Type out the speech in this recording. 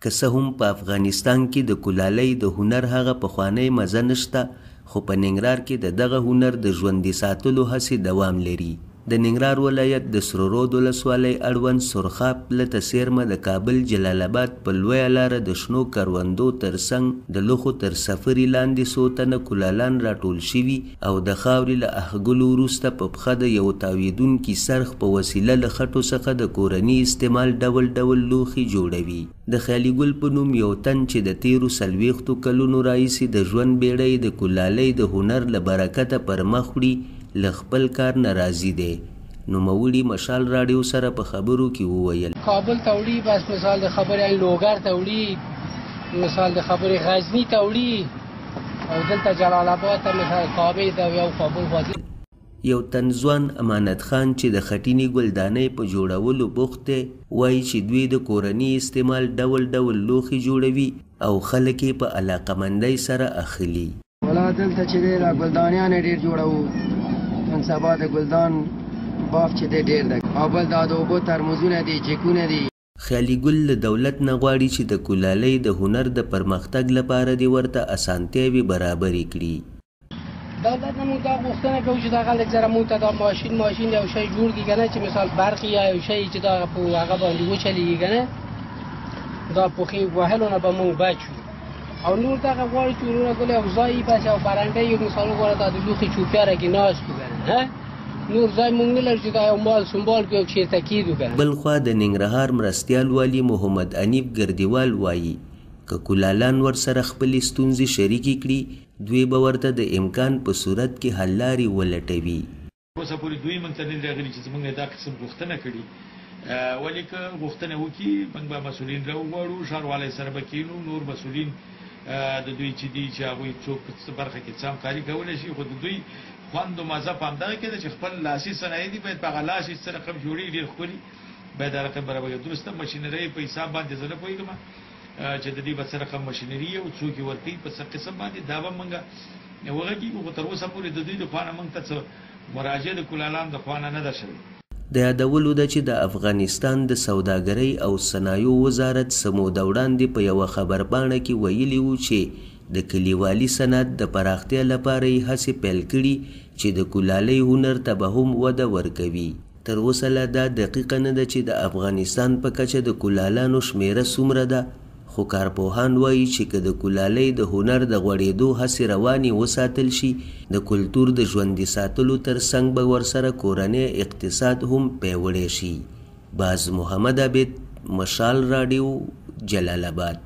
که څه هم په افغانستان کې د کولالۍ د هنر هغه پخوانی مزه نشته، خو په ننګرهار کې د دغه هنر د ژوندي ساتلو هڅې دوام لري. د ننګرهار ولایت د سره رود ولسوالۍ اړوند سرخاب له څیرمه د کابل جلال آباد په لویه لاره د شنو کروندو ترڅنګ د لوښو تر سفرې لاندې څو تنه کولالان راټول شوي او د خاورې له اخګلو وروسته په پښه د یو تاویدونکي سرخ په وسیله له خټو څخه د کورني استعمال ډول ډول لوښي جوړوي. د خیالي ګل په نوم یو تن چې د تیرو 40 کلونو راهیسې د ژوند بیړۍ د کولالۍ د هنر له برکته پر مخ وړي، له خپل کار نه راضي دی. نوموړي مشال راډیو سره په خبرو کې وویل: کابل ته وړي، بس مثال د خبرې لوګر ته وړي، مثال د خبرې غزني ته وړي، او دلته جلال آباد ته مثال کابل ته یو کابل غواړي. یو تنځوان امانت خان چې د خټینې ګلدانۍ په جوړولو بوخت دی وایي چې دوی د کورني استعمال ډول ډول لوښي جوړوي او خلک یې په علاقمندۍ سره اخلي. ولا دلته چې دی را ګلدانیان ډېر جوړوو، نن سبا د ګلدان باغ چې دی ډېر دی، او بل دا د اوبو ترموزونه دي، جیکونه دي. خیالي ګل له دولت نه غواړي چې د کولالۍ د هنر د پرمختګ لپاره دې ورته اسانتیاوې برابرې کړي. دولت نه موږ دا غوښتنه کوو چې دغه لږ ذره موږ ته دا ماشین یو شی جوړ کړي که نه، چې مثال برق یا یو شی چې دا په هغه باندې وچلېږي که نه، دا پوښې وهلو نه به موږ بچ وو. او نور دغه غواړي چې وروره ګل یو ځای بس یو برنډه یو مثال وګوره دا د لوښي چوپیاره کې ناست وو که نه، نور ځای موږ نه لرو چې دا یو مال سنبال کړو او چېرته کېدو که نه. بل خوا د ننګرهار مرستیال والي محمد انیف ګردیوال وایي که کولالان ورسره خپلې ستونزې شریکې کړي، دوی به ورته د امکان په صورت کې حل لارې ولټوي. اوسه پورې دوی موږ ته نه دي راغلي چې زموږ نه دا قسم غوښتنه کړي، ولې که غوښتنه وکړي موږ به مسؤلین راوغواړو، ښاروالۍ سره به کښېنو، نور مسؤلین د دوی چې دي چې هغوی څوک برخه کې څه همکاري کولی شي، خو د دوی خوند و مزه په همدغه کې ده چې خپل لاسي صنایع دي باید په هغه لاسي څه رقم جوړېږي ډېر ښکلي باید هغه رقم برابر. درسته مشینرۍ په حساب باندې زه نه پوهېږم چې د دې به څه رقم مشینري او څوک یې ورکوي په څه قسم باندې، دا به موږ وغږېږو، خو تر اوسه پورې د دوی د خوا نه موږ ته څه مراجعه د کولالانو د خوا نه ده شوې. د یادولو ده چې د افغانستان د سوداګرۍ او صنایعو وزارت څه موده وړاندې په یوه خبرپاڼه کې ویلي وو چې د کلیوالي صنعت د پراختیا لپاره یې هڅې پیل کړي چې د کولالۍ هنر ته به هم وده ورکوي. تر اوسه لا دا دقیقه نه ده چې د افغانستان په کچه د کولالانو شمیره څومره ده، خو کارپوهان وایي چې که د کولالۍ د هنر د غوړېدو هڅې روانې وساتل شي، د کلتور د ژوندي ساتلو ترڅنګ به ورسره کورنی اقتصاد هم پیاوړی شي. باز محمد عابد، مشال راډیو، جلال آباد.